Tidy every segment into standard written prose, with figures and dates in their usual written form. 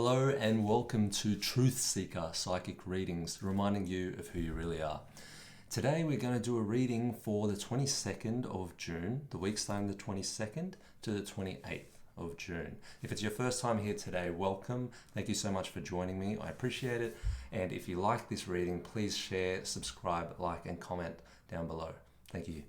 Hello and welcome to Truth Seeker Psychic Readings, reminding you of who you really are. Today we're going to do a reading for the 22nd of June, the week starting the 22nd to the 28th of June. If it's your first time here today, welcome. Thank you so much for joining me. I appreciate it. And if you like this reading, please share, subscribe, like, and comment down below. Thank you.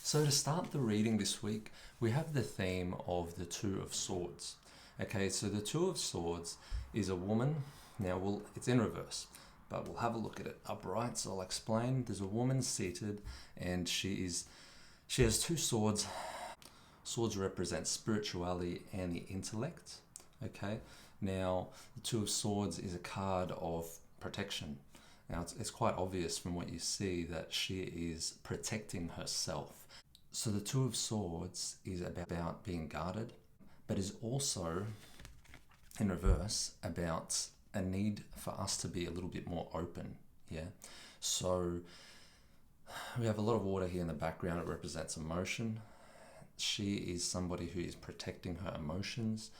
So to start the reading this week, we have the theme of the Two of Swords. Okay, so the Two of Swords is a woman. Now, it's in reverse, but we'll have a look at it upright. So I'll explain. There's a woman seated, and she has two swords. Swords represent spirituality and the intellect. Okay, now the Two of Swords is a card of protection. Now, it's quite obvious from what you see that she is protecting herself. So the Two of Swords is about being guarded, but is also, in reverse, about a need for us to be a little bit more open. Yeah. So we have a lot of water here in the background. It represents emotion. She is somebody who is protecting her emotions.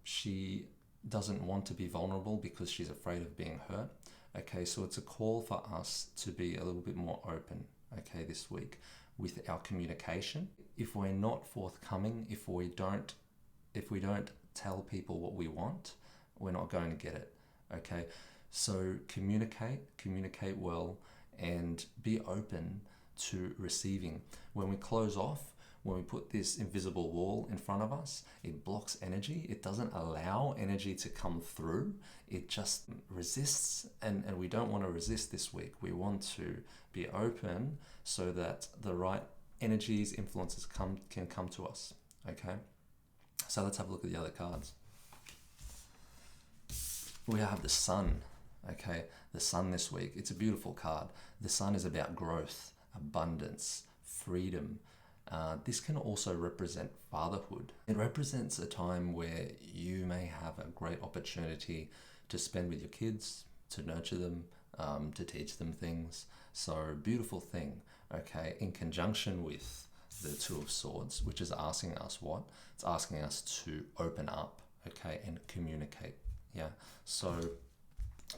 She doesn't want to be vulnerable because she's afraid of being hurt. Okay, so it's a call for us to be a little bit more open, okay, this week with our communication. If we're not forthcoming, if we don't tell people what we want, we're not going to get it, okay? So communicate well, and be open to receiving. When we close off, when we put this invisible wall in front of us, it blocks energy. It doesn't allow energy to come through. It just resists, and we don't want to resist this week. We want to be open so that the right energies, influences can come to us, okay? So let's have a look at the other cards. We have the Sun, okay? The Sun this week, it's a beautiful card. The Sun is about growth, abundance, freedom. This can also represent fatherhood. It represents a time where you may have a great opportunity to spend with your kids, to nurture them, to teach them things. So beautiful thing, okay? In conjunction with the Two of Swords, which is asking us what? It's asking us to open up, okay, and communicate. Yeah. So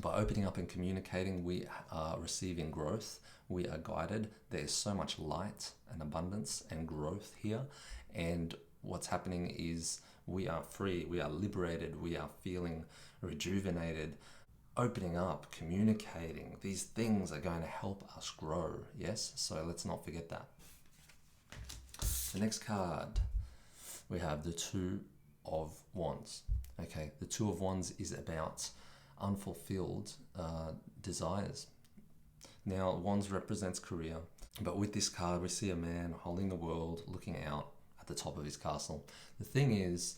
by opening up and communicating, we are receiving growth. We are guided. There's so much light and abundance and growth here. And what's happening is we are free. We are liberated. We are feeling rejuvenated. Opening up, communicating, these things are going to help us grow. Yes. So let's not forget that. The next card, we have the Two of Wands. Okay, the Two of Wands is about unfulfilled desires. Now, Wands represents career, but with this card, we see a man holding the world, looking out at the top of his castle. The thing is,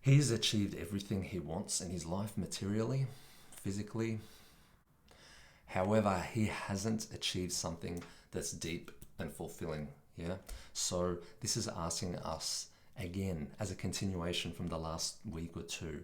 he's achieved everything he wants in his life materially, physically. However, he hasn't achieved something that's deep and fulfilling. Yeah. So this is asking us, again, as a continuation from the last week or two,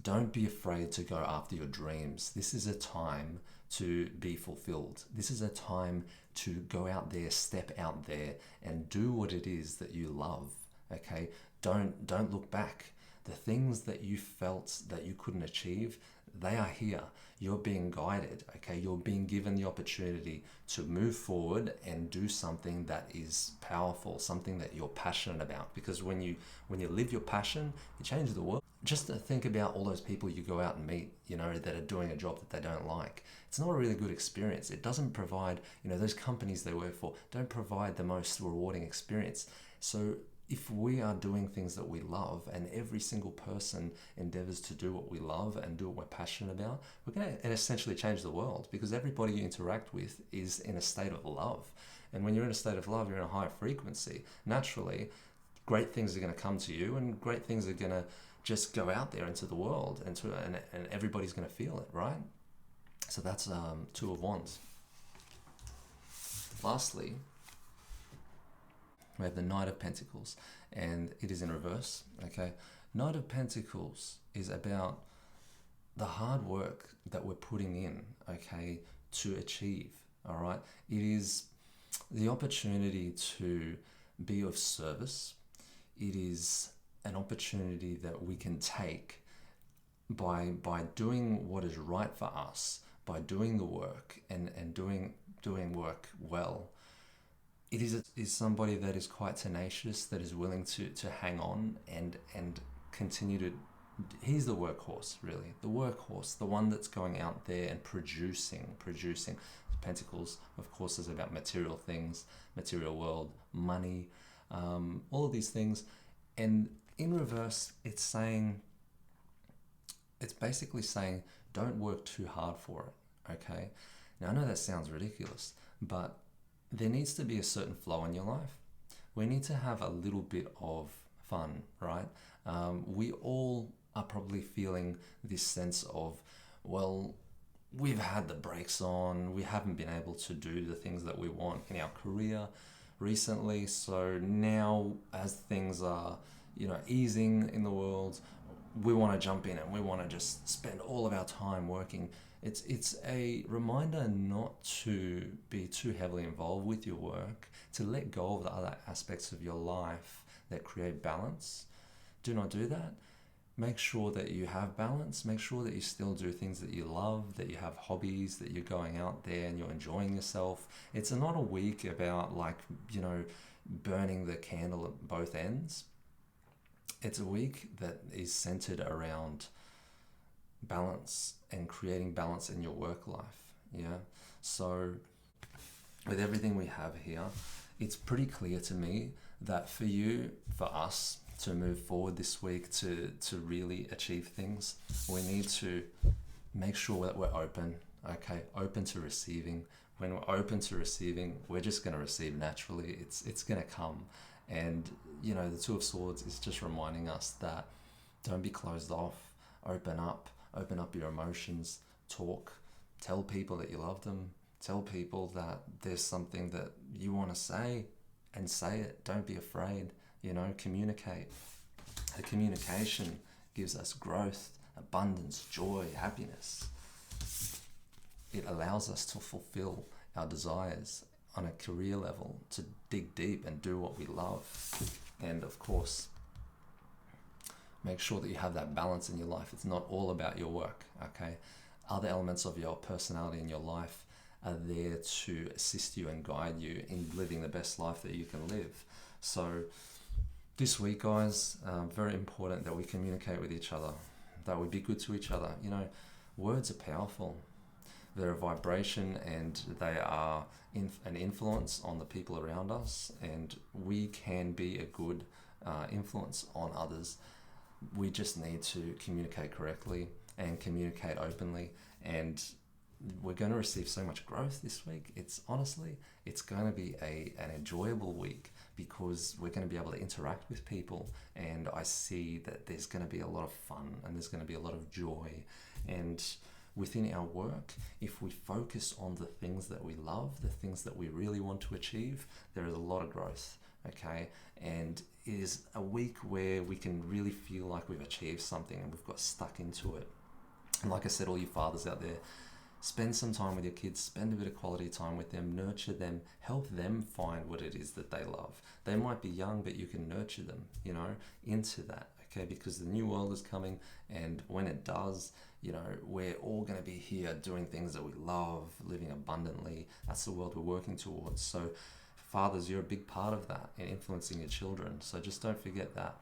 don't be afraid to go after your dreams. This is a time to be fulfilled. This is a time to go out there, step out there, and do what it is that you love. Okay? Don't look back. The things that you felt that you couldn't achieve, they are here. You're being guided, okay? You're being given the opportunity to move forward and do something that is powerful, something that you're passionate about. Because when you live your passion, you change the world. Just think about all those people you go out and meet, that are doing a job that they don't like. It's not a really good experience. It doesn't provide, those companies they work for don't provide the most rewarding experience. So if we are doing things that we love, and every single person endeavors to do what we love and do what we're passionate about, we're going to essentially change the world, because everybody you interact with is in a state of love. And when you're in a state of love, you're in a higher frequency. Naturally, great things are going to come to you, and great things are going to just go out there into the world, and everybody's going to feel it, right? So that's Two of Wands. Lastly, we have the Knight of Pentacles, and it is in reverse, okay? Knight of Pentacles is about the hard work that we're putting in, okay, to achieve, all right? It is the opportunity to be of service. It is an opportunity that we can take by doing what is right for us, by doing the work and doing work well. It is somebody that is quite tenacious, that is willing to hang on and continue to. He's the workhorse, really. The workhorse, the one that's going out there and producing. Pentacles, of course, is about material things, material world, money, all of these things. And in reverse, it's basically saying, don't work too hard for it, okay? Now, I know that sounds ridiculous, but there needs to be a certain flow in your life. We need to have a little bit of fun, right? We all are probably feeling this sense of, well, we've had the brakes on, we haven't been able to do the things that we want in our career recently, so now as things are, easing in the world, we want to jump in and we want to just spend all of our time working. It's a reminder not to be too heavily involved with your work, to let go of the other aspects of your life that create balance. Do not do that. Make sure that you have balance. Make sure that you still do things that you love, that you have hobbies, that you're going out there and you're enjoying yourself. It's not a week about burning the candle at both ends. It's a week that is centered around balance and creating balance in your work life. Yeah. So with everything we have here, it's pretty clear to me that for us to move forward this week, to really achieve things, we need to make sure that we're open, okay? Open to receiving. When we're open to receiving, we're just going to receive naturally. It's going to come. And, the Two of Swords is just reminding us that don't be closed off. Open up your emotions, talk, tell people that you love them, tell people that there's something that you want to say, and say it. Don't be afraid. Communicate. The communication gives us growth, abundance, joy, happiness. It allows us to fulfill our desires on a career level, to dig deep and do what we love. And of course, make sure that you have that balance in your life. It's not all about your work, okay? Other elements of your personality in your life are there to assist you and guide you in living the best life that you can live. So this week, guys, very important that we communicate with each other, that we be good to each other. Words are powerful. They're a vibration and they are an influence on the people around us, and we can be a good influence on others. We just need to communicate correctly and communicate openly, and we're going to receive so much growth this week. It's going to be an enjoyable week, because we're going to be able to interact with people, and I see that there's going to be a lot of fun and there's going to be a lot of joy. And within our work, if we focus on the things that we love, the things that we really want to achieve, there is a lot of growth, okay? And it is a week where we can really feel like we've achieved something and we've got stuck into it. And like I said, all you fathers out there, spend some time with your kids, spend a bit of quality time with them, nurture them, help them find what it is that they love. They might be young, but you can nurture them, into that, okay? Because the new world is coming, and when it does, we're all going to be here doing things that we love, living abundantly. That's the world we're working towards. So fathers, you're a big part of that in influencing your children. So just don't forget that.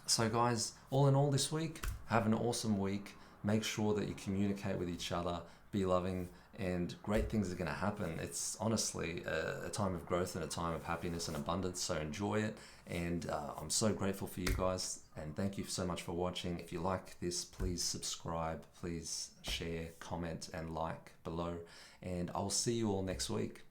So guys, all in all this week, have an awesome week. Make sure that you communicate with each other, be loving, and great things are going to happen. It's honestly a time of growth and a time of happiness and abundance, so enjoy it. And I'm so grateful for you guys, and thank you so much for watching. If you like this, please subscribe, please share, comment, and like below. And I'll see you all next week.